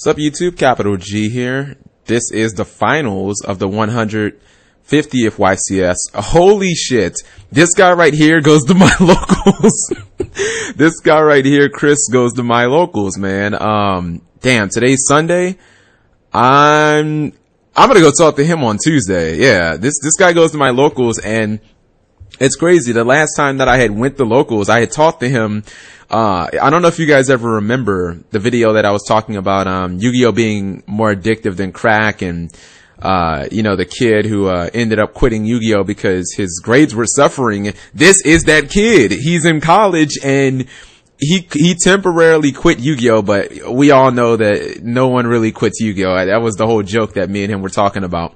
What's up, YouTube? Capital G here. This is the finals of the 150th YCS. Holy shit. This guy right here goes to my locals. This guy right here, Chris, goes to my locals, man. Damn, today's Sunday. I'm gonna go talk to him on Tuesday. Yeah, this guy goes to my locals, and it's crazy. The last time that I had went to locals, I had talked to him. I don't know if you guys ever remember the video that I was talking about, Yu-Gi-Oh being more addictive than crack, and, you know, the kid who, ended up quitting Yu-Gi-Oh because his grades were suffering. This is that kid. He's in college, and he temporarily quit Yu-Gi-Oh, but we all know that no one really quits Yu-Gi-Oh. That was the whole joke that me and him were talking about.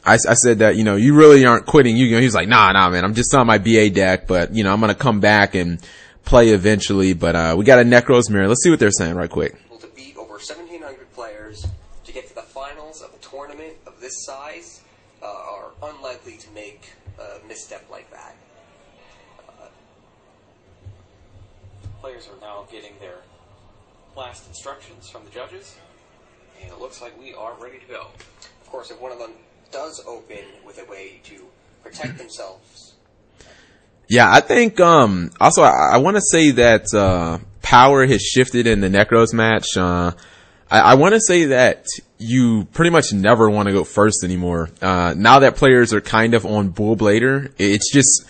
I said that, you know, you really aren't quitting Yu-Gi-Oh. He was like, nah, man, I'm just on my BA deck, but, you know, I'm going to come back and play eventually. But, we got a Nekroz mirror. Let's see what they're saying right quick. To beat over 1,700 players to get to the finals of a tournament of this size are unlikely to make a misstep like that. Players are now getting their last instructions from the judges, and it looks like we are ready to go. Of course, if one of them does open with a way to protect themselves. Yeah, I think, also I want to say that, power has shifted in the Nekroz match. I want to say that you pretty much never want to go first anymore. Now that players are kind of on Bull Blader, it's just,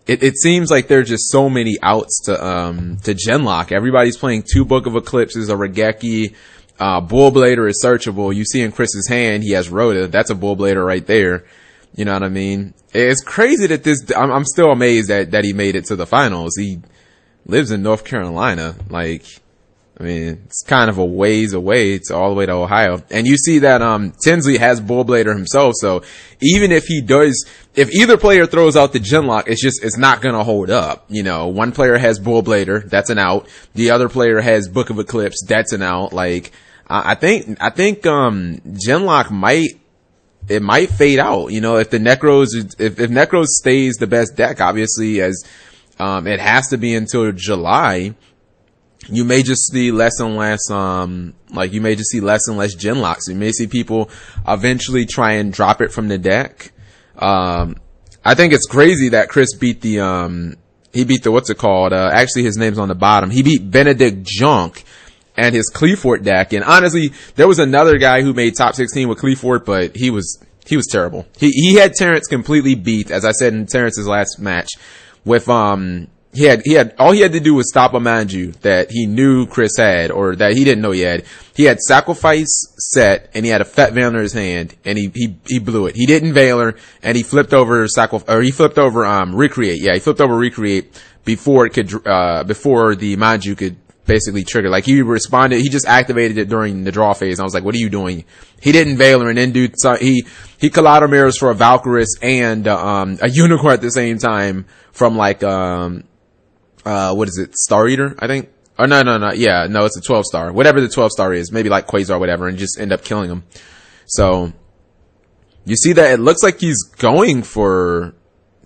it seems like there's just so many outs to Genlock. Everybody's playing 2 Book of Eclipses, a Regeki. Bull Blader is searchable. You see in Chris's hand, he has Rhoda. That's a Bull Blader right there. You know what I mean? It's crazy that I'm still amazed that he made it to the finals. He lives in North Carolina. Like, I mean, it's kind of a ways away to all the way to Ohio. And you see that, Kinsley has Bull Blader himself. So even if if either player throws out the Genlock, it's not going to hold up. You know, one player has Bull Blader. That's an out. The other player has Book of Eclipse. That's an out. Like, I think, Genlock might fade out, you know, if Nekroz stays the best deck, obviously, as, it has to be until July. You may just see less and less, you may just see less and less Genlocks. You may see people eventually try and drop it from the deck. I think it's crazy that Chris beat what's it called? Actually his name's on the bottom. He beat Benedict Junk and his Cleafort deck. And honestly, there was another guy who made top 16 with Cleafort, but he was terrible. He had Terrance completely beat, as I said in Terrance's last match, with, he had, all he had to do was stop a Manju that he knew Chris had, or that he didn't know he had. He had Sacrifice set, and he had a Fat Veiler in his hand, and he blew it. He didn't Veiler, and he flipped over Recreate. Yeah, he flipped over Recreate before it could, before the Manju could basically trigger. Like, he responded, he just activated it during the draw phase. And I was like, what are you doing? He didn't Veiler, and then he Collider Mirrors for a Valkyrus and, a Unicorn at the same time from like, what is it? Star Eater, I think. Oh, no. Yeah, no, it's a 12-star. Whatever the 12-star is. Maybe like Quasar or whatever, and just end up killing him. So, you see that it looks like he's going for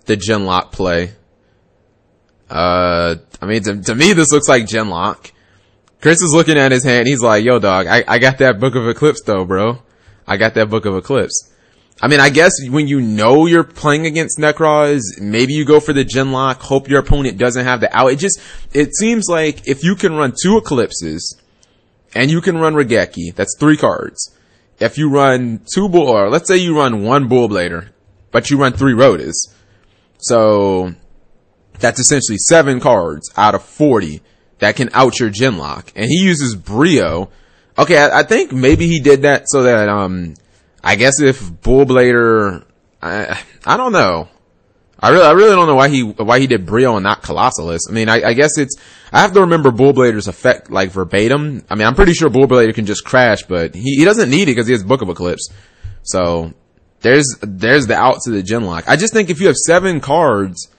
the Genlock play. I mean, to me, this looks like Genlock. Chris is looking at his hand. He's like, yo, dog, I got that Book of Eclipse though, bro. I got that Book of Eclipse. I mean, I guess when you know you're playing against Nekroz, maybe you go for the Genlock, hope your opponent doesn't have the out. It seems like if you can run 2 Eclipses and you can run Regeki, that's 3 cards. If you run 2 or let's say you run 1 Bull Blader, but you run 3 Rhodas. So that's essentially 7 cards out of 40 that can out your Genlock. And he uses Brio. Okay, I think maybe he did that so that, I guess if Bull Blader, I don't know. I really don't know why he did Brio and not Colossalus. I mean, I guess I have to remember Bull Blader's effect, like, verbatim. I mean, I'm pretty sure Bull Blader can just crash, but he doesn't need it because he has Book of Eclipse. So, there's the out to the Genlock. I just think if you have 7 cards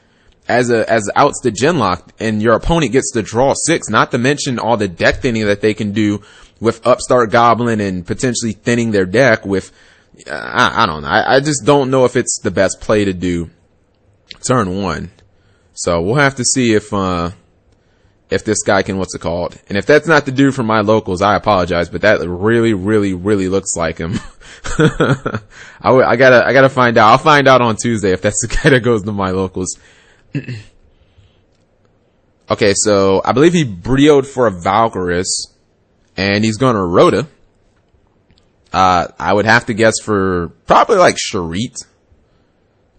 as outs to Genlock and your opponent gets to draw 6, not to mention all the deck thinning that they can do with Upstart Goblin and potentially thinning their deck with, I don't know. I just don't know if it's the best play to do turn 1. So we'll have to see if if this guy can, what's it called? And if that's not the dude from my locals, I apologize, but that really, really, really looks like him. I gotta find out. I'll find out on Tuesday if that's the guy that goes to my locals. Okay, so I believe he brioed for a Valkyris, and he's going to Rhoda. I would have to guess for probably like Sharit.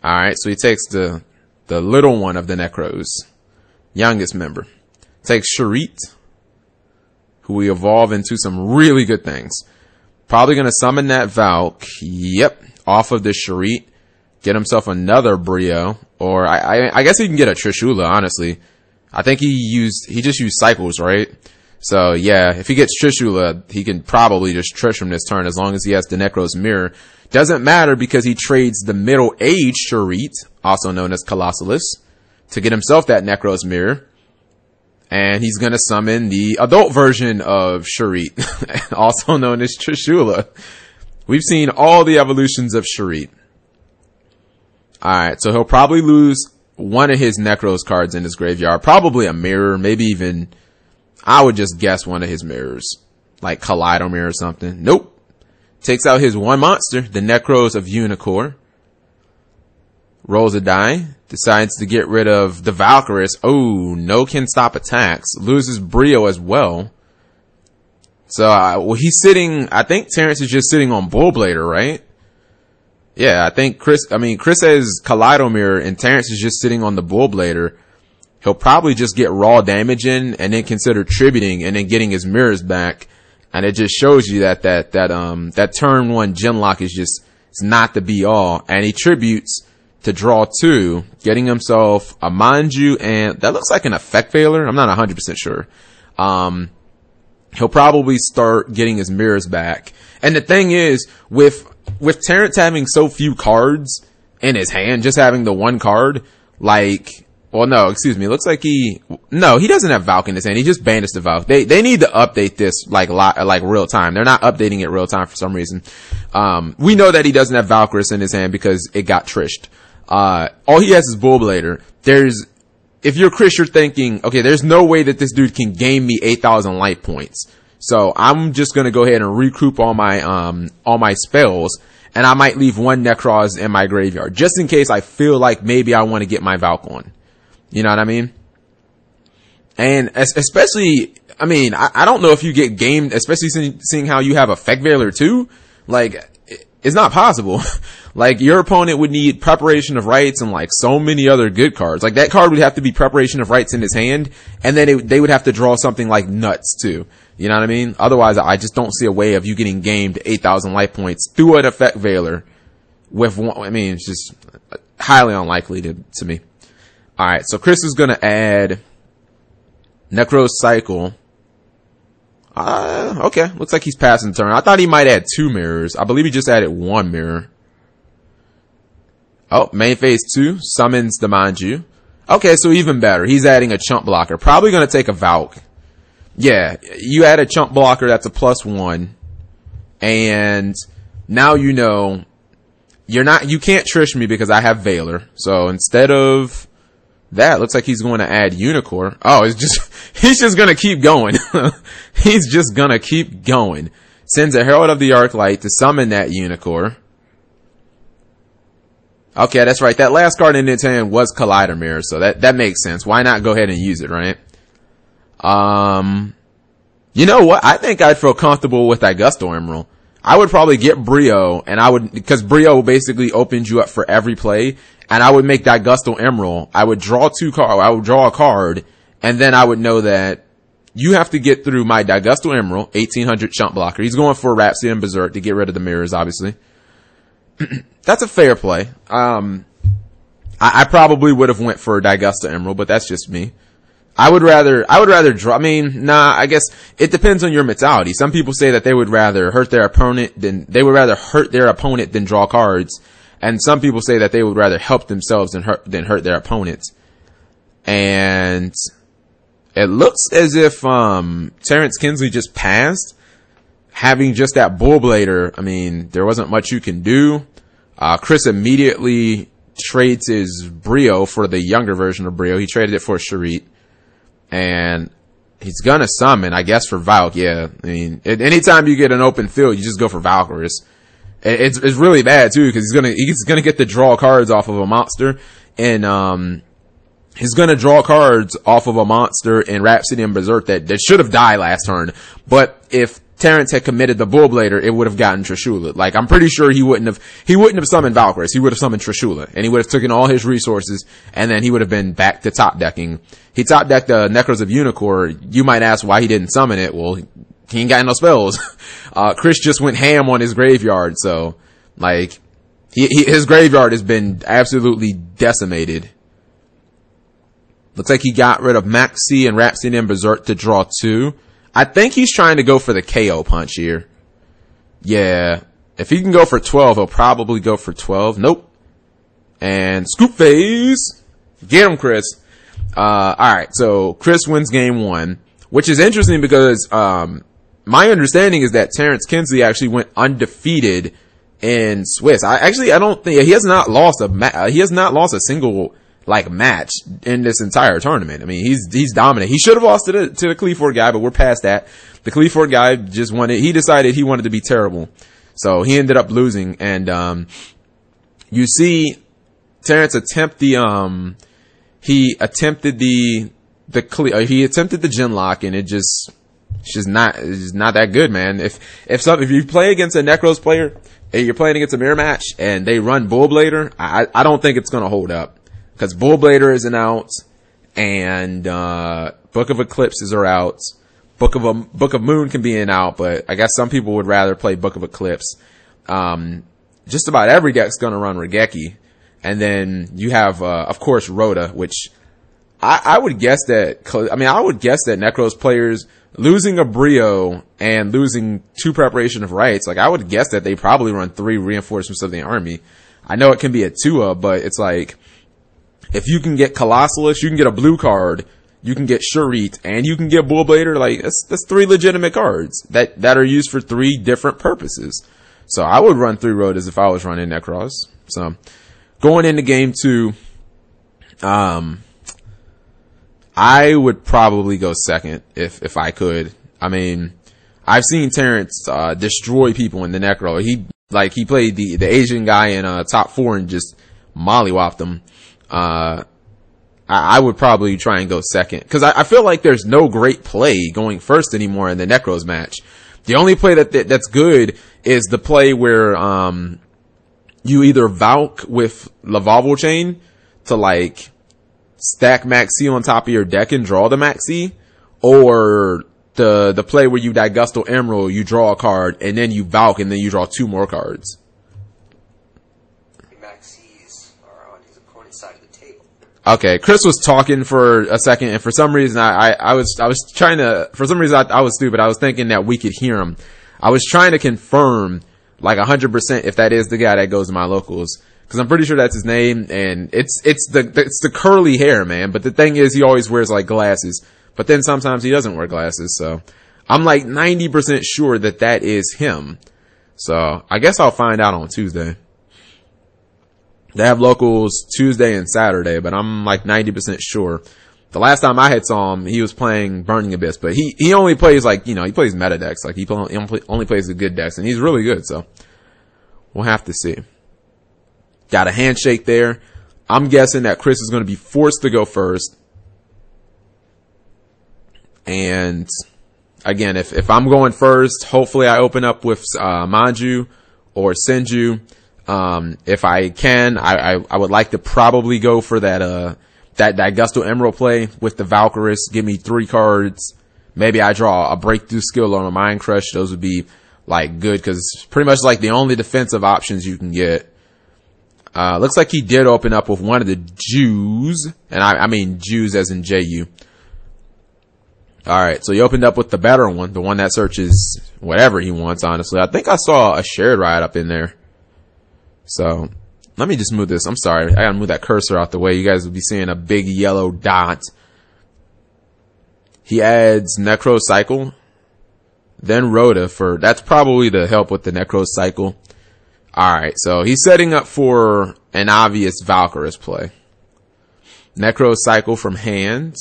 Alright, so he takes the little one of the Nekroz, youngest member. Takes Sharit, who we evolve into some really good things. Probably going to summon that Valk. Yep, off of the Sharit. Get himself another Brio. Or I guess he can get a Trishula, honestly. I think he just used Cycles, right? So yeah, if he gets Trishula, he can probably just Trish him this turn as long as he has the Nekroz Mirror. Doesn't matter because he trades the middle-aged Sharit, also known as Colossalus, to get himself that Nekroz Mirror. And he's going to summon the adult version of Sharit, also known as Trishula. We've seen all the evolutions of Sharit. Alright, so he'll probably lose one of his Nekroz cards in his graveyard. Probably a mirror, maybe even, I would just guess one of his mirrors. Like Kaleido Mirror or something. Nope. Takes out his one monster, the Nekroz of Unicorn. Rolls a die. Decides to get rid of the Valkyris. Oh, no can stop attacks. Loses Brio as well. So, well, he's sitting, I think Terrance is just sitting on Bullblader, right? Yeah, I think Chris has Kaleido Mirror and Terrance is just sitting on the Bullblader. He'll probably just get raw damage in and then consider tributing and then getting his mirrors back. And it just shows you that turn one Genlock is just, it's not the be all. And he tributes to draw 2, getting himself a Manju, and that looks like an Effect Veiler. I'm not 100% sure. He'll probably start getting his mirrors back. And the thing is, with Terrance having so few cards in his hand, just having the one card, like, well, no, excuse me. It looks like he doesn't have Valk in his hand. He just banished the Valk. They need to update this like real time. They're not updating it real time for some reason. We know that he doesn't have Valkyris in his hand because it got trished. All he has is Bullblader. If you're Chris, you're thinking, okay, there's no way that this dude can game me 8,000 life points. So I'm just gonna go ahead and recoup all my spells, and I might leave one Nekroz in my graveyard just in case I feel like maybe I want to get my Valk on. You know what I mean? And especially, I mean, I don't know if you get gamed, especially seeing how you have Effect Veiler too. Like, it's not possible. Like, your opponent would need Preparation of Rites and like so many other good cards. Like, that card would have to be Preparation of Rites in his hand, and then they would have to draw something like Nuts too. You know what I mean? Otherwise, I just don't see a way of you getting gamed 8,000 life points through an Effect Veiler with one. I mean, it's just highly unlikely to me. Alright, so Chris is gonna add Nekroz Cycle. Okay, looks like he's passing turn. I thought he might add 2 mirrors. I believe he just added 1 mirror. Oh, main phase 2 summons the Manju. Okay, so even better. He's adding a chump blocker. Probably gonna take a Valk. Yeah, you add a chump blocker that's a +1. And now you know you can't trish me because I have Veiler. So instead of that, looks like he's going to add Unicorn. Oh, he's just gonna keep going. He's just gonna keep going. Sends a Herald of the Arclight to summon that Unicorn. Okay, that's right. That last card in his hand was Kaleido Mirror, so that makes sense. Why not go ahead and use it, right? You know what? I think I'd feel comfortable with Augusto Emerald. I would probably get Brio, and because Brio basically opens you up for every play, and I would make Augusto Emerald. I would draw I would draw a card, and then I would know that you have to get through my Augusto Emerald, 1800 chump blocker. He's going for Rhapsody and Berserk to get rid of the mirrors, obviously. That's a fair play. I probably would have went for Augusto Emerald, but that's just me. I would rather draw. I mean, nah, I guess it depends on your mentality. Some people say that they would rather hurt their opponent than draw cards. And some people say that they would rather help themselves than hurt their opponents. And it looks as if, Terrance Kinsley just passed. Having just that Bullblader, I mean, there wasn't much you can do. Chris immediately trades his Brio for the younger version of Brio. He traded it for Sharit. And He's gonna summon, I guess, for Valk. Yeah, I mean, anytime you get an open field, you just go for Valkyrus. It's really bad too, because he's gonna get the draw cards off of a monster, and he's gonna draw cards off of a monster in Rhapsody and Berserk that should have died last turn. But if Terrance had committed the Bullblader, it would have gotten Trishula. Like, I'm pretty sure he wouldn't have summoned Valkyrus. He would have summoned Trishula, and he would have taken all his resources, and then he would have been back to top decking. He top decked the Nekroz of Unicorn. You might ask why he didn't summon it. Well, he ain't got no spells. Chris just went ham on his graveyard, so, like, his graveyard has been absolutely decimated. Looks like he got rid of Maxi and Rhapsody and Berserk to draw 2. I think he's trying to go for the KO punch here. Yeah. If he can go for 12, he'll probably go for 12. Nope. And scoop phase. Get him, Chris. Alright, so Chris wins game 1, which is interesting because, my understanding is that Terrance Kinsley actually went undefeated in Swiss. I don't think, he has not lost a single, like, match in this entire tournament. I mean, he's dominant. He should have lost to the Cleaford guy, but we're past that. The Cleaford guy just wanted, he decided he wanted to be terrible. So he ended up losing, and, you see Terrance attempt he attempted the Genlock, and it's just not that good, man. If you play against a Nekroz player, and you're playing against a mirror match, and they run Bullblader, I don't think it's gonna hold up. Because Bullblader isn't out, and Book of Eclipses are out. Book of Moon can be in out, but I guess some people would rather play Book of Eclipse. Just about every deck's gonna run Regeki. And then you have, of course, Rhoda, which I would guess that Nekroz players losing a Brio and losing 2 Preparation of Rites, like, I would guess that they probably run 3 Reinforcements of the Army. I know it can be a 2-up, but it's like, if you can get Colossalus, you can get a blue card, you can get Shurit, and you can get Bullblader, like, that's 3 legitimate cards that are used for 3 different purposes. So I would run 3 Rhodas if I was running Nekroz. So, going into game 2, I would probably go second if I could. I mean, I've seen Terrance destroy people in the Nekro. He played the Asian guy in top 4 and just mollywopped him. I would probably try and go second, because I feel like there's no great play going first anymore in the Nekroz match. The only play that's good is the play where you either Valk with Lavalval Chain to, like, stack Maxi on top of your deck and draw the Maxi, or the play where you Daigusto Emerald, you draw a card, and then you Valk, and then you draw 2 more cards. Maxis are on his opponent's side of the table. Okay, Chris was talking for a second, and for some reason I was trying to, for some reason I was stupid. I was thinking that we could hear him. I was trying to confirm, like, 100% if that is the guy that goes to my locals, because I'm pretty sure that's his name, and it's the curly hair, man. But the thing is, he always wears, like, glasses, but then sometimes he doesn't wear glasses. So I'm like 90% sure that is him. So I guess I'll find out on Tuesday. They have locals Tuesday and Saturday, but I'm like 90% sure. The last time I saw him, he was playing Burning Abyss, but he only plays, like, he plays meta decks. Like, he only plays the good decks, and he's really good, so we'll have to see. Got a handshake there. I'm guessing that Chris is going to be forced to go first. And again, if I'm going first, hopefully I open up with Manju or Senju. If I can, I would like to probably go for that Gusto Emerald play with the Valkyrus. Give me 3 cards. Maybe I draw a Breakthrough Skill or a Mind Crush. Those would be, like, good, because it's pretty much like the only defensive options you can get. Looks like he did open up with one of the Jews, and I mean Jews as in J-U. Alright, so he opened up with the better one, the one that searches whatever he wants, honestly. I think I saw a Shared Ride up in there. So, let me just move this. I'm sorry, I gotta move that cursor out the way. You guys will be seeing a big yellow dot. He adds Nekroz Cycle, then Rhoda for, that's probably to help with the Nekroz Cycle. Alright, so he's setting up for an obvious Valkyrus play. Nekroz Cycle from hand.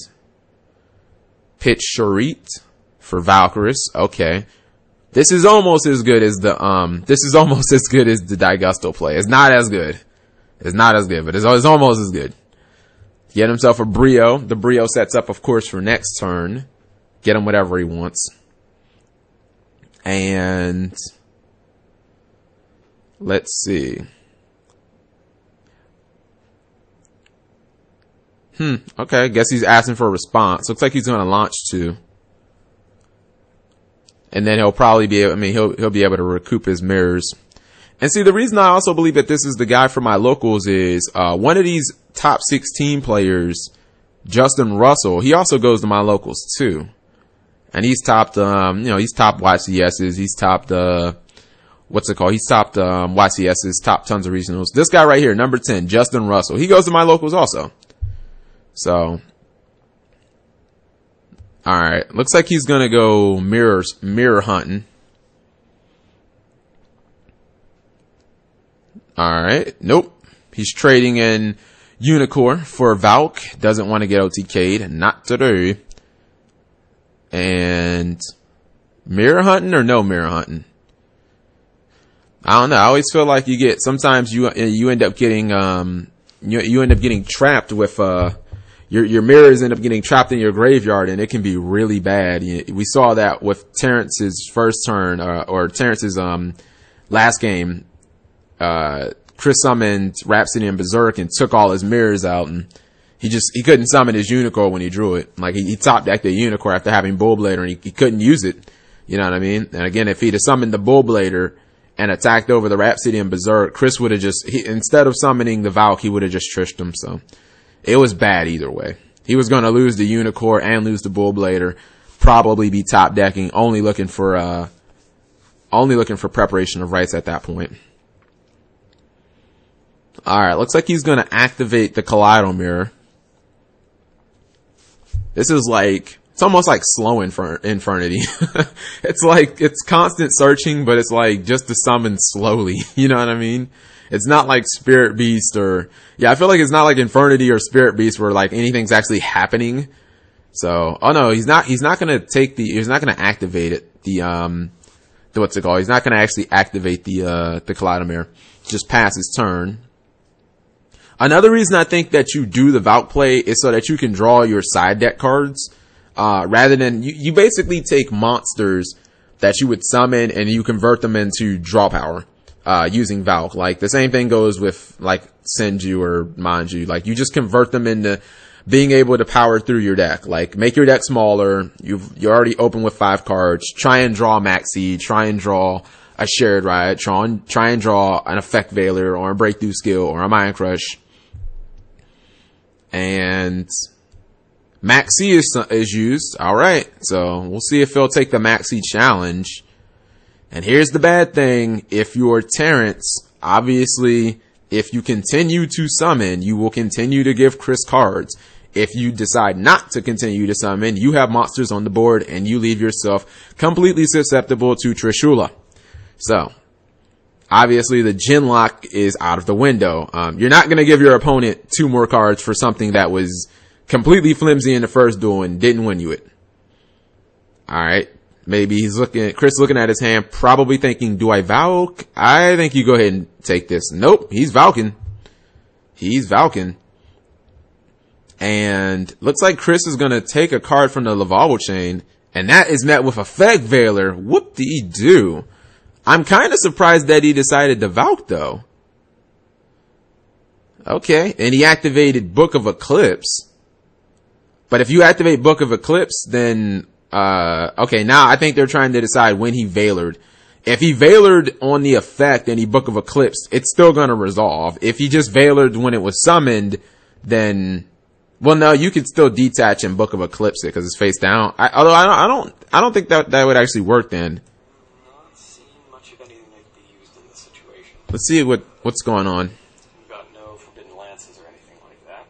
Pitch Sharit for Valkyris. Okay. This is almost as good as the Daigusto play. It's not as good. It's not as good, but it's almost as good. Get himself a Brio. The Brio sets up, of course, for next turn. Get him whatever he wants. And let's see. Okay, guess he's asking for a response. Looks like he's going to launch 2. And then he'll probably be able, he'll be able to recoup his mirrors. And see, the reason I also believe that this is the guy for my locals is, one of these top 16 players, Justin Russell, he also goes to my locals too. And he's topped, he's topped YCSs, he's topped, he's topped, YCSs, top tons of regionals. This guy right here, number 10, Justin Russell, he goes to my locals also. So, alright, looks like he's gonna go mirror hunting. Alright, nope. He's trading in Unicorn for Valk. Doesn't want to get OTK'd. Not today. And mirror hunting or no mirror hunting? I don't know. I always feel like sometimes you end up getting, you end up getting trapped with, your mirrors end up getting trapped in your graveyard, and it can be really bad. We saw that with Terrance's first turn, or Terrance's, last game. Chris summoned Rhapsody and Berserk and took all his mirrors out, and he couldn't summon his Unicorn when he drew it. Like, he top decked the Unicorn after having Bullblader, and he couldn't use it. You know what I mean? And again, if he'd have summoned the Bullblader and attacked over the Rhapsody and Berserk, Chris would have instead of summoning the Valk, he would have just trished him. So it was bad either way. He was going to lose the Unicorn and lose the Bullblader, probably be top decking, only looking for preparation of rights at that point. Alright, looks like he's going to activate the Kaleido Mirror. This is like, it's almost like slow Infernity. It's constant searching, but it's like just to summon slowly. You know what I mean? It's not like Spirit Beast I feel like it's not like Infernity or Spirit Beast where like anything's actually happening. So, oh no, he's not going to activate it. What's it called? He's not going to actually activate the Kaleido Mirror. Just pass his turn. Another reason I think that you do the Valk play is so that you can draw your side deck cards, rather than, you basically take monsters that you would summon and you convert them into draw power, using Valk. Like, the same thing goes with, like, Senju or Manju. Like, you just convert them into being able to power through your deck. Like, make your deck smaller. You're already open with 5 cards. Try and draw Maxi. Try and draw a Shared Riot. Try and draw an Effect Veiler or a Breakthrough Skill or a Mind Crush. And Maxi is used. Alright, so we'll see if he'll take the Maxi challenge. And here's the bad thing. If you're Terrance, obviously, if you continue to summon, you will continue to give Chris cards. If you decide not to continue to summon, you have monsters on the board and you leave yourself completely susceptible to Trishula. So, obviously, the Gen Lock is out of the window. You're not going to give your opponent 2 more cards for something that was completely flimsy in the first duel and didn't win you it. Alright. Maybe Chris looking at his hand, probably thinking, do I Valk? I think you go ahead and take this. Nope, he's Valking. He's Valking. And looks like Chris is going to take a card from the Lavalval chain, and that is met with Effect Veiler. Whoop-de-doo. I'm kind of surprised that he decided to Valk, though. Okay, and he activated Book of Eclipse. But if you activate Book of Eclipse, then, okay, now I think they're trying to decide when he Veilered. If he Veilered on the effect and he Book of Eclipse, it's still gonna resolve. If he just Veilered when it was summoned, then, well, no, you could still detach and Book of Eclipse it because it's face down. Although I don't think that would actually work then. Let's see what's going on. We've got no forbidden lances or anything like that.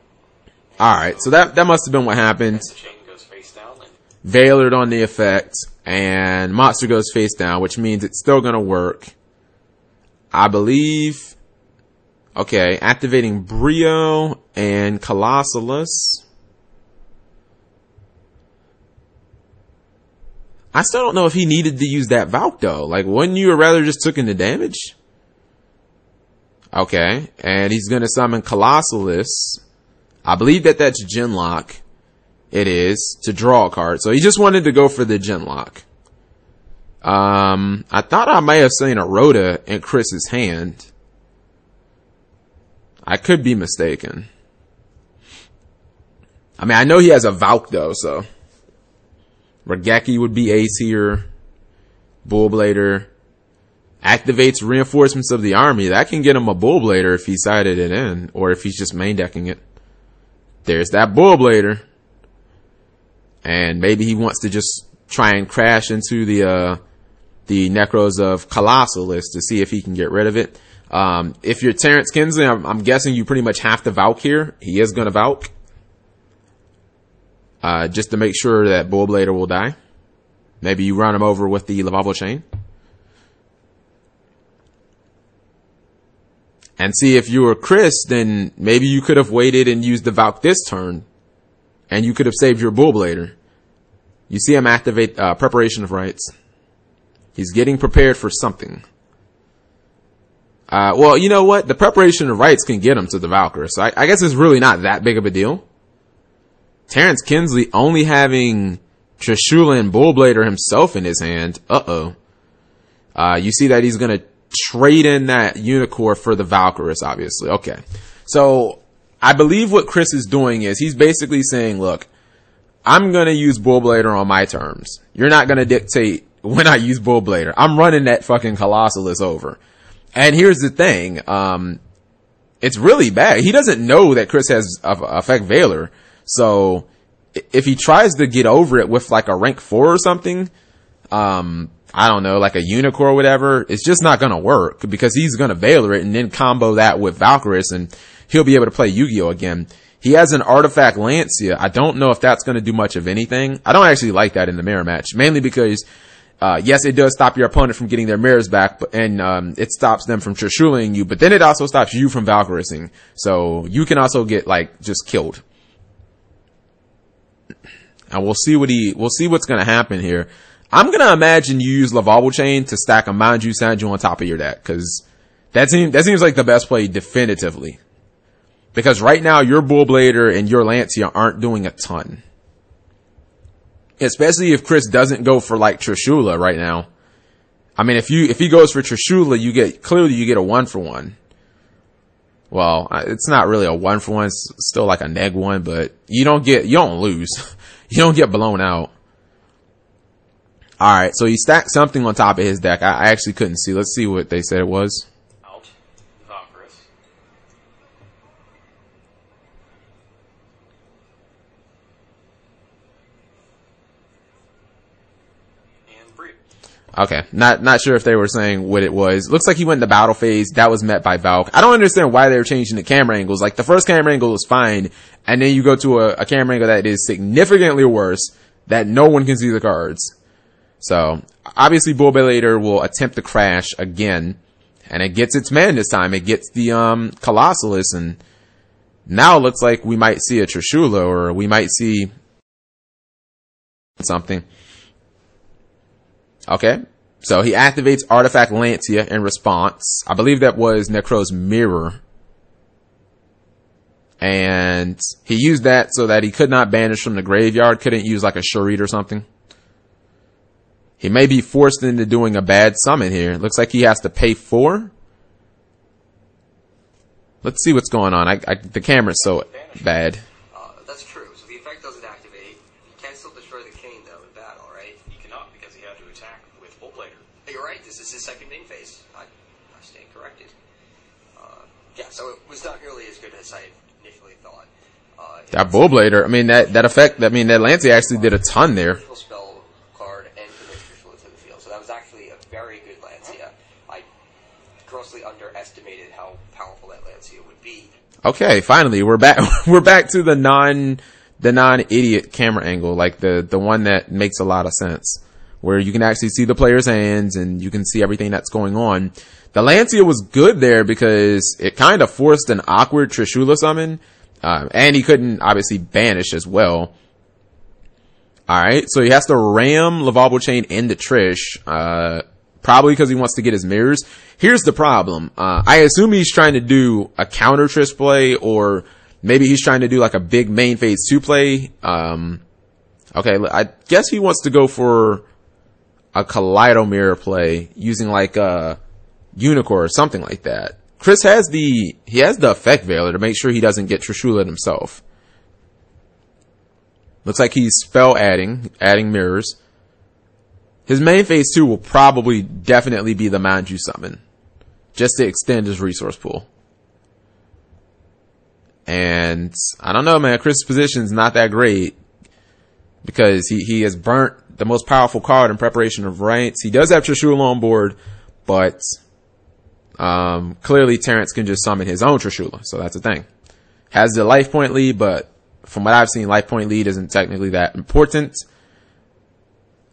Alright, so that must have been what happened. The chain goes face down. Veilered on the effect, and monster goes face down, which means it's still gonna work. I believe. Okay, activating Brio and Colossalus. I still don't know if he needed to use that Valk though. Like, wouldn't you have rather just taken the damage? Okay, and he's gonna summon Colossalus. I believe that that's Genlock. It is, to draw a card. So he just wanted to go for the Genlock. I thought I may have seen a Rhoda in Chris's hand. I could be mistaken. I mean, I know he has a Valk though, so. Regeki would be ace here. Bullblader. Activates reinforcements of the army. That can get him a Bullblader if he sided it in, or if he's just main decking it. There's that Bullblader. And maybe he wants to just try and crash into the Nekroz of Colossalus to see if he can get rid of it. If you're Terrance Kinsley, I'm guessing you pretty much have to Valk here. He is gonna Valk. Just to make sure that Bullblader will die. Maybe you run him over with the Lavabo Chain. And see, if you were Chris, then maybe you could have waited and used the Valk this turn. And you could have saved your Bullblader. You see him activate Preparation of Rites. He's getting prepared for something. Well, you know what? The Preparation of Rites can get him to the Valkyrie. So I guess it's really not that big of a deal. Terrance Kinsley only having Trishula and Bullblader himself in his hand. You see that he's going to trade in that Unicorn for the Valkyries, obviously. Okay. So I believe what Chris is doing is he's basically saying, look, I'm going to use Bullblader on my terms. You're not going to dictate when I use Bullblader. I'm running that fucking Colossalus over. And here's the thing. It's really bad. He doesn't know that Chris has Effect Veiler. So if he tries to get over it with like a rank 4 or something, I don't know, like a Unicorn or whatever, it's just not going to work because he's going to Veiler it and then combo that with Valkyris and he'll be able to play Yu-Gi-Oh again. He has an Artifact Lancia. I don't know if that's going to do much of anything. I don't actually like that in the mirror match, mainly because, yes, it does stop your opponent from getting their mirrors back, and it stops them from Trishulaing you, but then it also stops you from Valkyrising. So you can also get, like, just killed. And we'll see what's going to happen here. I'm going to imagine you use Lavabo Chain to stack a Manju Sanju on top of your deck, because that seems like the best play definitively. Because right now, your Bullblader and your Lancia aren't doing a ton. Especially if Chris doesn't go for like Trishula right now. I mean, if he goes for Trishula, you get a 1-for-1. Well, it's not really a 1-for-1. It's still like a neg 1, but you don't lose. You don't get blown out. Alright, so he stacked something on top of his deck. I actually couldn't see. Let's see what they said it was. Out. Valkyris. And Bree. Okay, not sure if they were saying what it was. Looks like he went into battle phase. That was met by Valk. I don't understand why they were changing the camera angles. Like, the first camera angle was fine, and then you go to a camera angle that is significantly worse, that no one can see the cards. So, obviously Bullblader will attempt to crash again, and it gets its man this time. It gets the Colossalus, and now it looks like we might see a Trishula, or we might see something. Okay, so he activates Artifact Lancia in response. I believe that was Nekroz Mirror. And he used that so that he could not banish from the graveyard, couldn't use like a Sharit or something. He may be forced into doing a bad summon here. It looks like he has to pay 4. Let's see what's going on. The camera's so bad. That's true. So the effect doesn't activate. You can still destroy the Cane, though, in battle, right? He cannot because he had to attack with Bullblader. You're right. This is his second main phase. I stand corrected. Yeah, so it was not nearly as good as I initially thought. That Bullblader, I mean, that effect, I mean, that Lancia actually did a ton there. Spell card and commit Trishula to the field. So that was actually a very good Lancia. I grossly underestimated how powerful that Lancia would be. Okay, finally, we're back. We're back to the non-idiot camera angle, like the one that makes a lot of sense, where you can actually see the player's hands and you can see everything that's going on. The Lancia was good there because it kind of forced an awkward Trishula summon, and he couldn't obviously banish as well. Alright, so he has to ram Lavable Chain into Trish, probably because he wants to get his mirrors. Here's the problem. I assume he's trying to do a counter Trish play, or maybe he's trying to do like a big main phase 2 play. Okay, I guess he wants to go for a Kaleido Mirror play using like a Unicorn or something like that. Chris has the effect veiler to make sure he doesn't get Trishula himself. Looks like he's spell adding mirrors. His main phase 2 will probably definitely be the Manju summon, just to extend his resource pool. And I don't know, man, Chris' position's not that great because he has burnt the most powerful card in preparation of Rights. He does have Trishula on board, but clearly Terrance can just summon his own Trishula, so that's the thing. Has the life point lead, but from what I've seen, life point lead isn't technically that important.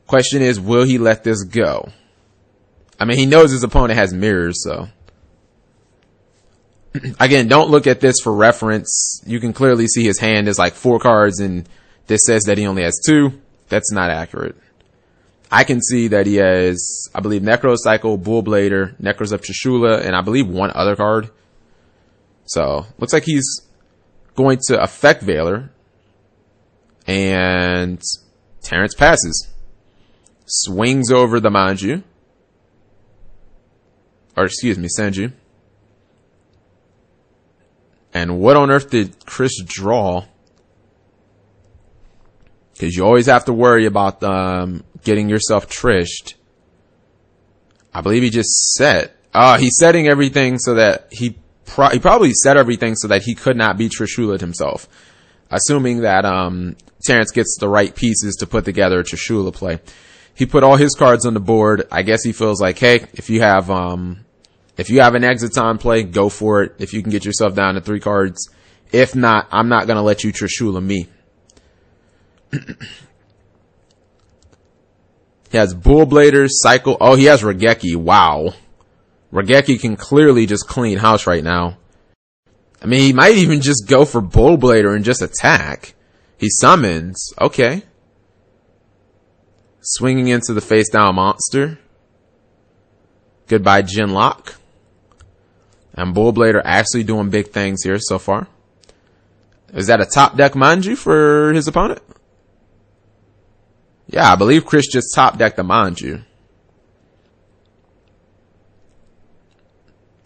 Question is, will he let this go? I mean, he knows his opponent has mirrors, so. Again, don't look at this for reference. You can clearly see his hand is like 4 cards, and this says that he only has 2. That's not accurate. I can see that he has, I believe, Nekroz Cycle, Bull Blader, Nekroz of Trishula, and I believe one other card. So, looks like he's going to affect Veiler, and Terrance passes. Swings over the Manju. Or excuse me, Senju. And what on earth did Chris draw? Because you always have to worry about getting yourself trished. I believe he just set. He's setting everything so that he probably set everything so that he could not be Trishula himself. Assuming that Terrance gets the right pieces to put together a Trishula play. He put all his cards on the board. I guess he feels like, hey, if you have an Exiton play, go for it. If you can get yourself down to 3 cards. If not, I'm not going to let you Trishula me. He has Bull Blader, Cycle. Oh, he has Regeki. Wow. Regeki can clearly just clean house right now. I mean, he might even just go for Bull Blader and just attack. He summons. Okay. Swinging into the face down monster. Goodbye, Jinlock. And Bull Blader actually doing big things here so far. Is that a top deck Manju for his opponent? Yeah, I believe Chris just top decked the Manju.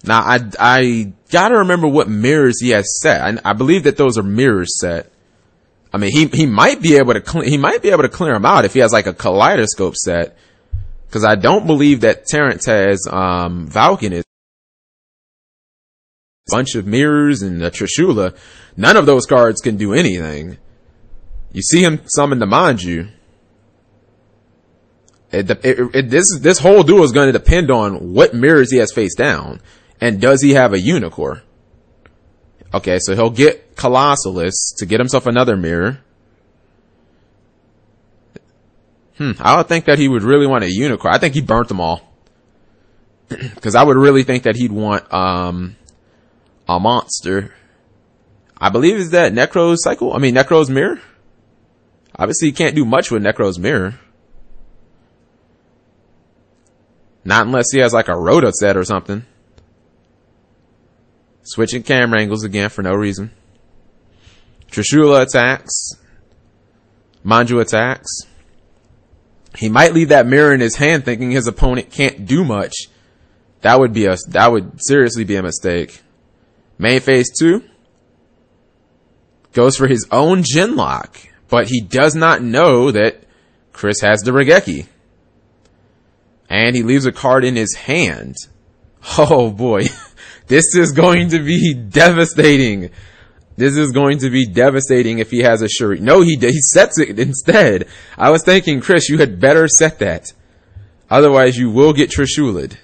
Now, I gotta remember what mirrors he has set. I believe that those are mirrors set. I mean, he might be able to clear them out if he has like a kaleidoscope set. Cause I don't believe that Terrance has, Valken is a bunch of mirrors and a Trishula. None of those cards can do anything. You see him summon the Manju. This whole duel is going to depend on what mirrors he has face down. And does he have a Unicorn? Okay, so he'll get Colossalus to get himself another mirror. I would think that he would really want a Unicorn. I think he burnt them all. Because I would really think that he'd want a monster. I believe is that Nekroz Cycle? I mean, Nekroz Mirror? Obviously, he can't do much with Nekroz Mirror. Not unless he has like a Rhoda set or something. Switching camera angles again for no reason. Trishula attacks. Manju attacks. He might leave that mirror in his hand thinking his opponent can't do much. That would seriously be a mistake. Main phase 2. Goes for his own Jinlock. But he does not know that Chris has the Regeki. And he leaves a card in his hand. Oh boy. This is going to be devastating. This is going to be devastating if he has a Shuri. No, he sets it instead. I was thinking, Chris, you had better set that. Otherwise, you will get Trishula'd.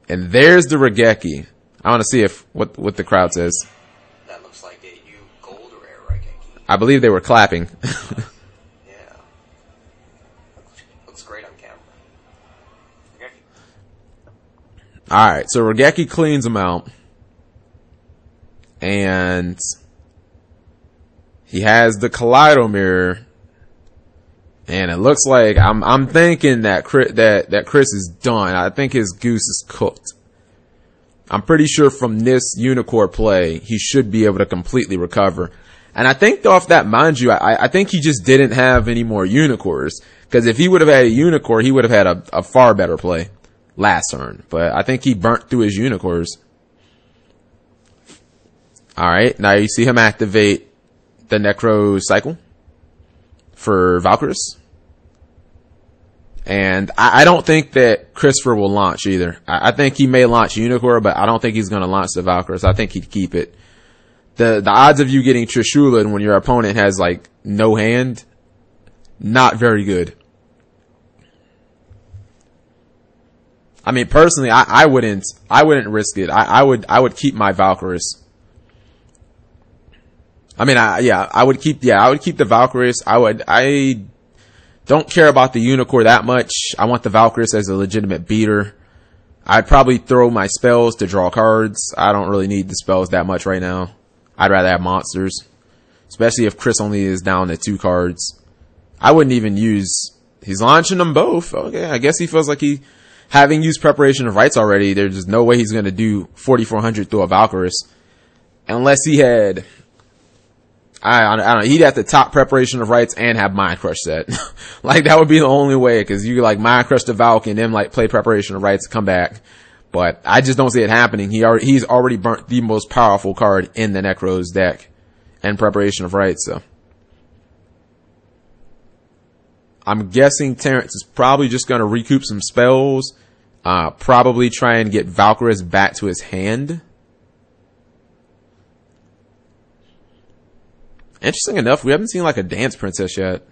And there's the Regeki. I want to see what the crowd says. That looks like a U gold rare Regeki. I believe they were clapping. Yeah. Looks great on camera. Regeki. Alright, so Regeki cleans him out. And he has the Kaleido Mirror. And it looks like I'm thinking that Chris is done. I think his goose is cooked. I'm pretty sure from this Unicorn play, he should be able to completely recover. And I think off that, mind you, I think he just didn't have any more Unicorns. Because if he would have had a Unicorn, he would have had a far better play last turn. But I think he burnt through his Unicorns. Alright, now you see him activate the Nekroz cycle for Valkyries. And I don't think that Christopher will launch either. I think he may launch Unicorn, but I don't think he's going to launch the Valkyries. I think he'd keep it. The odds of you getting Trishula when your opponent has like no hand, not very good. I mean, personally, I wouldn't risk it. I would keep my Valkyries. I mean, I would keep the Valkyries. I don't care about the Unicorn that much. I want the Valkyries as a legitimate beater. I'd probably throw my spells to draw cards. I don't really need the spells that much right now. I'd rather have monsters. Especially if Chris only is down to 2 cards. I wouldn't even use... He's launching them both. Okay, I guess he feels like having used Preparation of Rites already, there's just no way he's going to do 4,400 through a Valkyries. Unless he had... I don't know. He'd have to top Preparation of Rites and have Mind Crush set. Like, that would be the only way, because you like Mind Crush the Valk and then like play Preparation of Rites, come back. But I just don't see it happening. He's already burnt the most powerful card in the Nekroz deck and Preparation of Rites, so. I'm guessing Terrance is probably just going to recoup some spells. Probably try and get Valkyries back to his hand. Interesting enough, we haven't seen like a Dance Princess yet.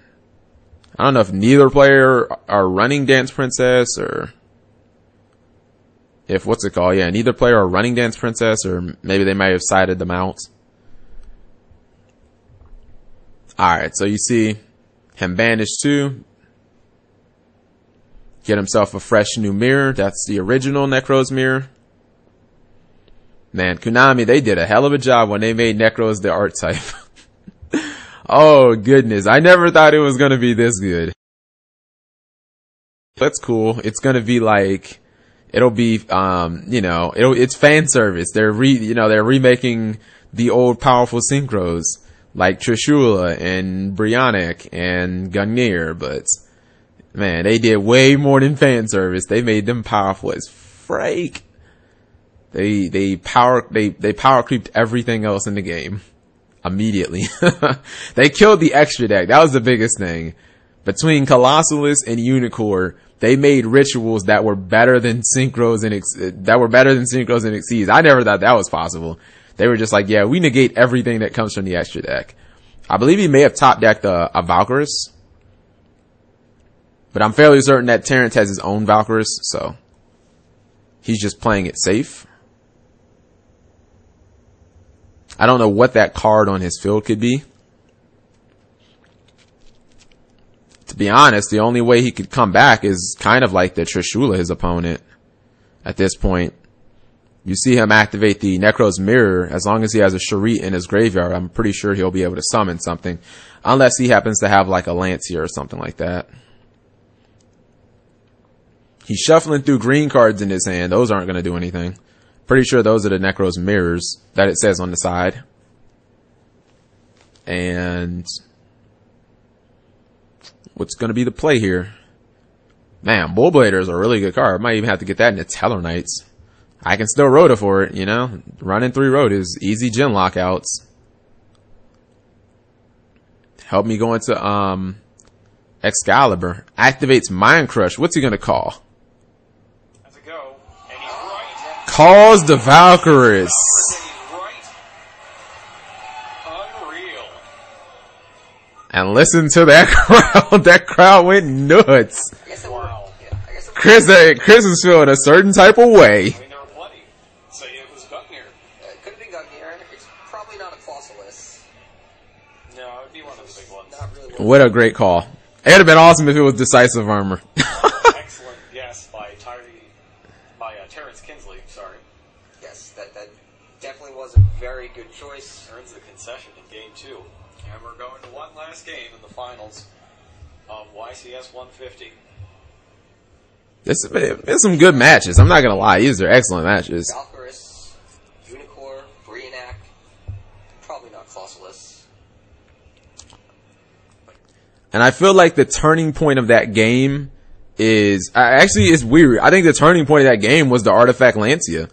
I don't know if neither player are running Dance Princess or if what's it called? Yeah, neither player are running Dance Princess, or maybe they might have sided them out. Alright, so you see him banish 2. Get himself a fresh new mirror. That's the original Nekroz mirror. Man, Konami, they did a hell of a job when they made Nekroz the art type. Oh goodness, I never thought it was gonna be this good. That's cool. It's gonna be like, it'll be, it's fan service. They're remaking the old powerful synchros like Trishula and Brionek and Gungnir, but man, they did way more than fan service. They made them powerful as freak. They power creeped everything else in the game. Immediately. They killed the extra deck. That was the biggest thing. Between Colossalus and Unicorn, they made rituals that were better than Synchros and Exceeds. I never thought that was possible. They were just like, yeah, we negate everything that comes from the extra deck. I believe he may have top decked a Valkyries. But I'm fairly certain that Terrance has his own Valkyries, so he's just playing it safe. I don't know what that card on his field could be. To be honest, the only way he could come back is kind of like the Trishula, his opponent, at this point. You see him activate the Nekroz Mirror. As long as he has a Sharit in his graveyard, I'm pretty sure he'll be able to summon something. Unless he happens to have like a Lancia or something like that. He's shuffling through green cards in his hand. Those aren't going to do anything. Pretty sure those are the Nekroz mirrors that it says on the side. And what's going to be the play here? Man, Bullblader is a really good card. I might even have to get that into Teller Knights. I can still Rhoda for it, you know. Running 3 Rhoda is easy gen lockouts. Help me go into Excalibur. Activates Mind Crush. What's he going to call? Calls the Valkyries. Unreal. And listen to that crowd. That crowd went nuts. Wow. Chris is feeling a certain type of way. I mean, there were plenty. So it was Gungnir. It could have been Gungnir. It's probably not a Colossalus. No, it would be one of the big ones. Not really. What a great call. It would have been awesome if it was Decisive Armor. Excellent guess by Terrance Kinsley. Sorry. Yes, that definitely was a very good choice. Earns the concession in game 2. And we're going to one last game in the finals. of YCS 150. There's some good matches. I'm not gonna lie, these are excellent matches. Valkyris, Unicorn, Brionac, probably not Clausulus. And I feel like the turning point of that game is actually it's weird. I think the turning point of that game was the Artifact Lancia.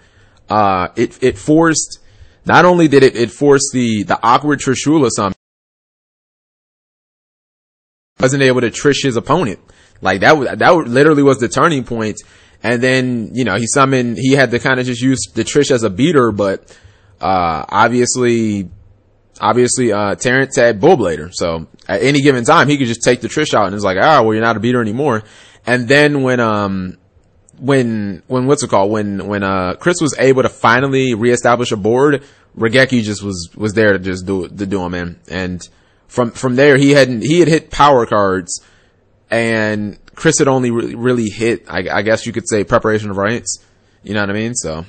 It forced, not only did it force the awkward Trishula summon, wasn't able to trish his opponent. Like that literally was the turning point. And then, you know, he had to kind of just use the trish as a beater, but obviously Terrance had Bullblader, so at any given time he could just take the trish out and it's like, well, you're not a beater anymore. And then when Chris was able to finally reestablish a board, Regeki just was there to just do him, man. And from there he had hit power cards, and Chris had only really hit, I guess you could say, preparation of rights. You know what I mean? So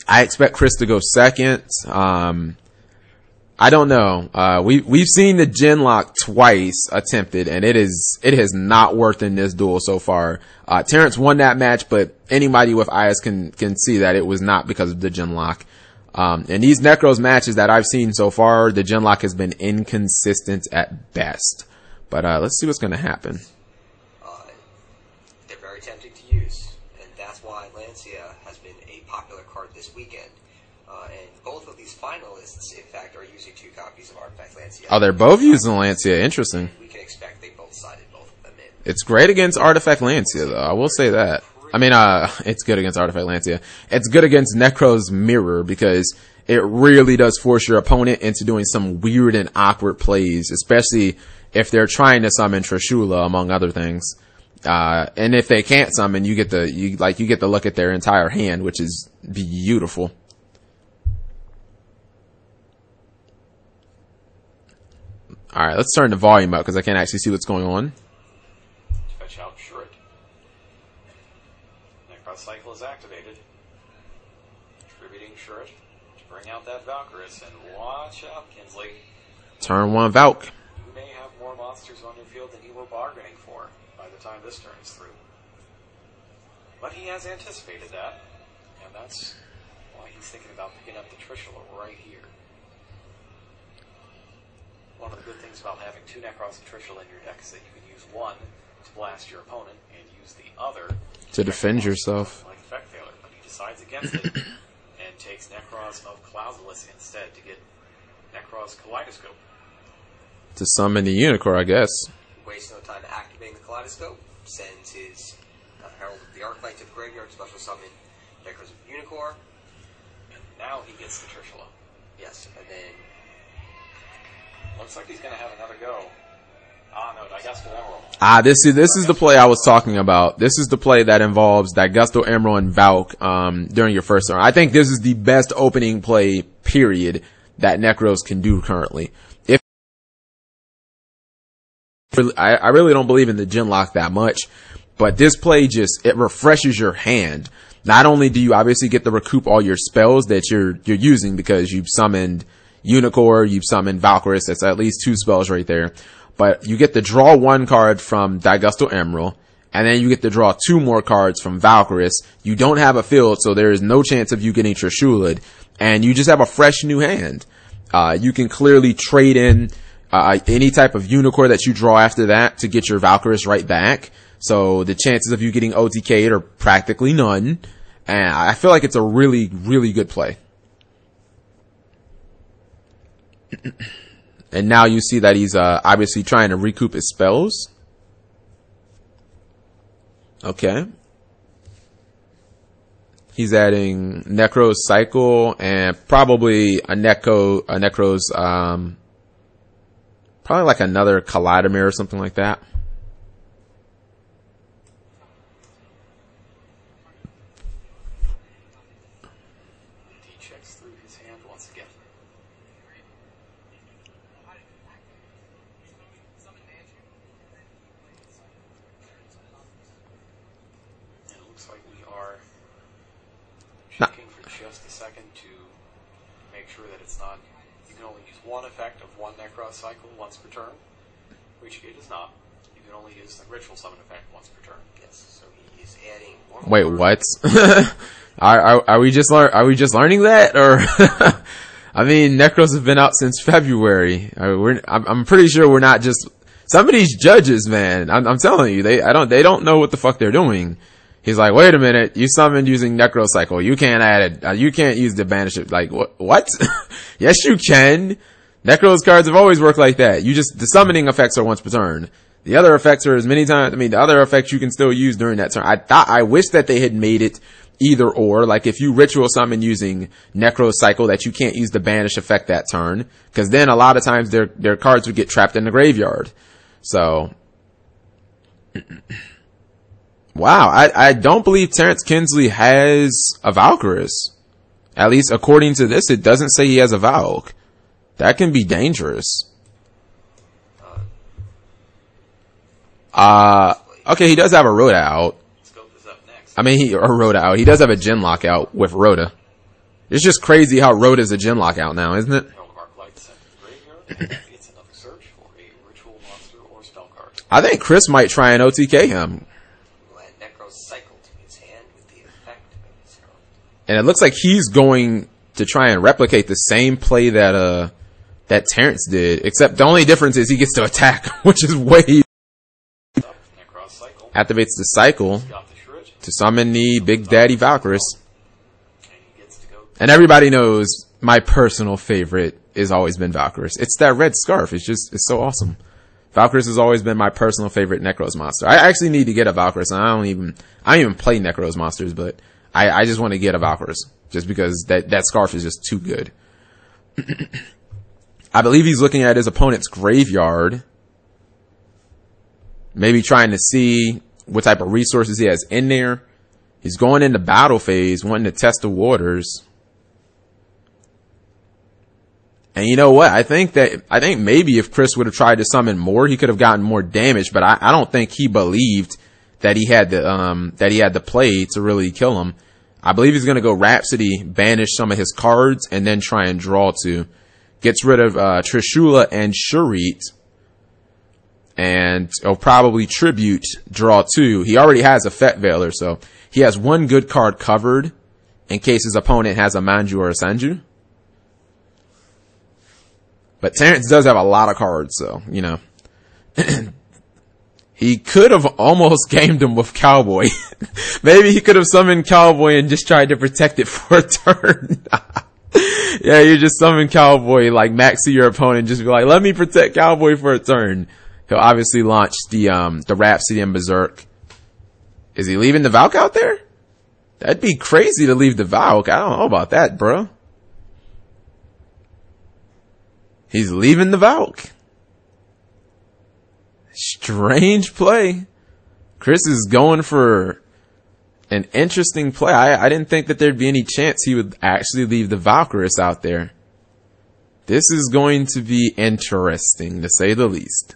I expect Chris to go second. I don't know. We've seen the Genlock twice attempted, and it has not worked in this duel so far. Terrance won that match, but anybody with eyes can see that it was not because of the Genlock. And these Nekroz matches that I've seen so far, the Genlock has been inconsistent at best. But let's see what's going to happen. They're very tempting to use, and that's why Lancia has been a popular card this weekend. And both of these finalists, in fact, are using 2 copies of Artifact Lancia. Oh, they're both using Lancia. Interesting. We can expect they both sided both of them in. It's great against Artifact Lancia, though. I will say that. I mean, it's good against Artifact Lancia. It's good against Nekroz Mirror because it really does force your opponent into doing some weird and awkward plays, especially if they're trying to summon Trishula, among other things. And if they can't summon, you get to look at their entire hand, which is beautiful. Alright, let's turn the volume up because I can't actually see what's going on. Fetch out Shred. Nekroz cycle is activated. Distributing Shred to bring out that Valkyris, and watch out, Kinsley. Turn 1 Valk. You may have more monsters on your field than you were bargaining for by the time this turn is through. But he has anticipated that, and that's why he's thinking about picking up the Trishula right here. One of the good things about having 2 Nekroz and Trishula in your deck is that you can use one to blast your opponent and use the other to defend yourself. Like Effect Failure, but he decides against it and takes Nekroz of Clausulus instead to get Nekroz Kaleidoscope. To summon the Unicorn, I guess. Wastes no time activating the Kaleidoscope, sends his Herald of the Arclight to the graveyard, special summon Nekroz of Unicorn. And now he gets the Trishula. Yes, and then looks like he's going to have another go. No, Daigusto Emerald. This is the play I was talking about. This is the play that involves Daigusto Emerald and Valk during your first turn. I think this is the best opening play, period, that Nekroz can do currently. I really don't believe in the Genlock that much, but this play it refreshes your hand. Not only do you obviously get to recoup all your spells that you're using because you've summoned Unicorn, you've summoned Valkyris, that's at least 2 spells right there. But you get to draw 1 card from Daigusto Emerald, and then you get to draw 2 more cards from Valkyris. You don't have a field, so there is no chance of you getting Trishula'd, and you just have a fresh new hand. You can clearly trade in any type of Unicorn that you draw after that to get your Valkyris right back. So the chances of you getting OTK'd are practically none, and I feel like it's a really, really good play. And now you see that he's obviously trying to recoup his spells. Okay. He's adding Nekroz Cycle and probably a Nekroz, probably like another Kaleidomir or something like that. He checks through his hand once again. It looks like we are checking for just a second to make sure that it's not. You can only use 1 effect of 1 Nekroz cycle once per turn. YCS does not. You can only use the ritual summon effect once per turn. Yes, so he is adding more. Wait, what? Are we just learning that, or? I mean, Nekroz has been out since February. I'm pretty sure we're not just some of these judges, man. I'm telling you, they don't know what the fuck they're doing. He's like, wait a minute, you summoned using Nekroz cycle. You can't add it. You can't use the banish it. Like, what? Yes, you can. Nekroz cards have always worked like that. The summoning effects are once per turn. The other effects are as many times. I mean, the other effects you can still use during that turn. I wish that they had made it either or, like if you ritual summon using Nekroz cycle, that you can't use the banish effect that turn, because then a lot of times their cards would get trapped in the graveyard. So, wow, I don't believe Terrance Kinsley has a Valkyris. At least according to this, it doesn't say he has a Valk. That can be dangerous. Okay, he does have a Rhoda out. I mean, Rhoda out. He does have a Genlock out with Rhoda. It's just crazy how Rhoda's a Genlock out now, isn't it? I think Chris might try and OTK him. And it looks like he's going to try and replicate the same play that Terrance did, except the only difference is he gets to attack, which is way activates the cycle to summon the Big Daddy Valkyris. And everybody knows my personal favorite has always been Valkyris. It's that red scarf. It's so awesome. Valkyris has always been my personal favorite Nekroz monster. I actually need to get a Valkyris, and I don't even play Nekroz monsters, but I just want to get a Valkyris just because that scarf is just too good. I believe he's looking at his opponent's graveyard, maybe trying to see what type of resources he has in there. He's going into battle phase, wanting to test the waters. And you know what? I think maybe if Chris would have tried to summon more, he could have gotten more damage, but I don't think he believed that he had the play to really kill him. I believe he's going to go Rhapsody, banish some of his cards, and then try and draw two. Gets rid of Trishula and Shurit. And he'll probably Tribute, draw two. He already has a Fet Veiler, so he has one good card covered in case his opponent has a Manju or a Sanju. But Terrance does have a lot of cards, so, you know. He could have almost gamed him with Cowboy. Maybe he could have summoned Cowboy and just tried to protect it for a turn. Yeah, you just summon Cowboy, like maxi your opponent, just be like, let me protect Cowboy for a turn. He'll obviously launch the Rhapsody and Berserk. Is he leaving the Valk out there? That'd be crazy to leave the Valk. I don't know about that, bro. He's leaving the Valk. Strange play. Chris is going for an interesting play. I didn't think that there'd be any chance he would actually leave the Valkyris out there. This is going to be interesting, to say the least.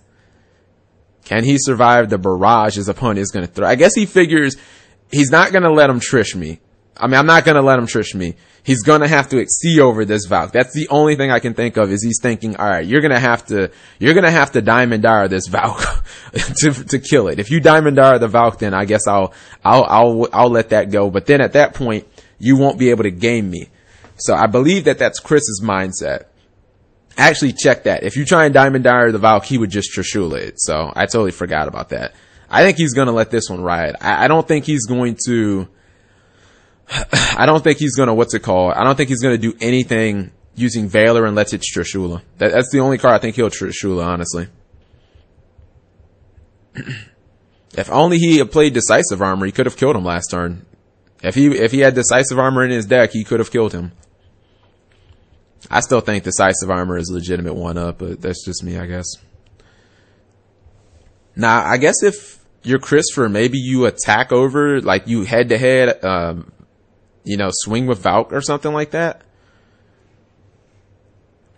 Can he survive the barrage his opponent is going to throw? I guess he figures he's not going to let him trish me. I mean, I'm not going to let him trish me. He's going to have to see over this Valk. That's the only thing I can think of, is he's thinking, all right, you're going to have to Diamond Dire this Valk to kill it. If you Diamond Dire the Valk, then I guess I'll let that go. But then at that point, you won't be able to game me. So I believe that that's Chris's mindset. Actually, check that. If you try and Diamond Dire the Valk, he would just Trishula it. So I totally forgot about that. I think he's going to let this one ride. I don't think he's going to, I don't think he's going to do anything using Veiler unless it's Trishula. That's the only card I think he'll Trishula, honestly. If only he had played Decisive Armor, he could have killed him last turn. If he had Decisive Armor in his deck, he could have killed him. I still think Decisive Armor is a legitimate one-up, but that's just me, I guess. Now, I guess if you're Christopher, maybe you attack over, like you head-to-head, swing with Valk or something like that.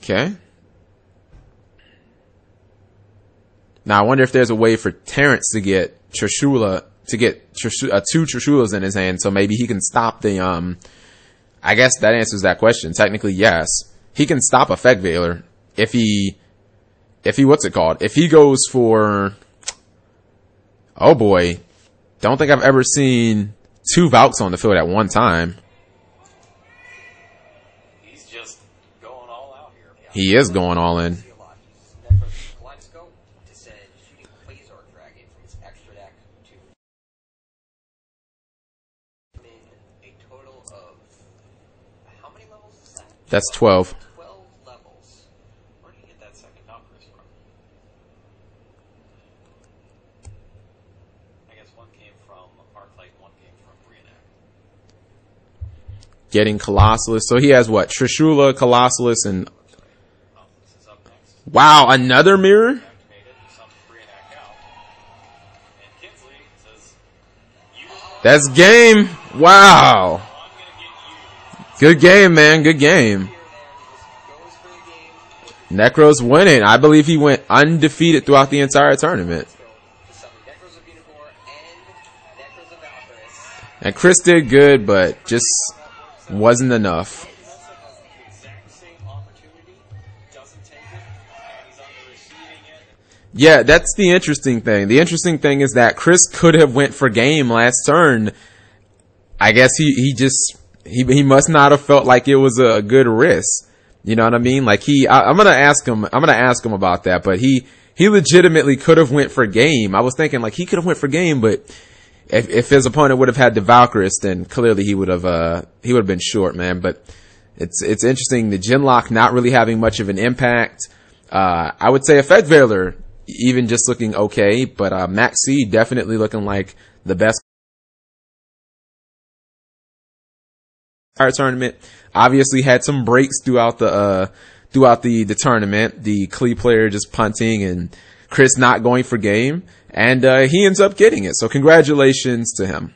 Okay. Now, I wonder if there's a way for Terrance to get Trishula, two Trishulas in his hand, so maybe he can stop the, I guess that answers that question. Technically, yes. He can stop Effect Veiler if he if he goes for, oh boy, don't think I've ever seen 2 Valks on the field at one time. He's just going all out here. He is going all in. That's 12. 12 levels. Where did you get that second Valkyries from? I guess one came from Arclight, one came from Reenact. Getting Colossalus. So he has what? Trishula, Colossalus, and... Oh, this is up next. Wow, another mirror? Activated, some Reenact out. And Kinsley says, That's game. Wow. I'm gonna get you. Good game, man. Good game. Nekroz winning. I believe he went undefeated throughout the entire tournament. And Chris did good, but just wasn't enough. Yeah, that's the interesting thing. The interesting thing is that Chris could have went for game last turn. I guess he must not have felt like it was a good risk. You know what I mean? Like I'm gonna ask him about that, but he legitimately could have went for game. I was thinking like he could have went for game, but if his opponent would have had the Valkyries, then clearly he would have been short, man. But it's interesting. The Genlock not really having much of an impact. I would say Effect Veiler even just looking okay, but Max C definitely looking like the best tournament. Obviously had some breaks throughout the tournament. The Klee player just punting and Chris not going for game, and he ends up getting it. So congratulations to him.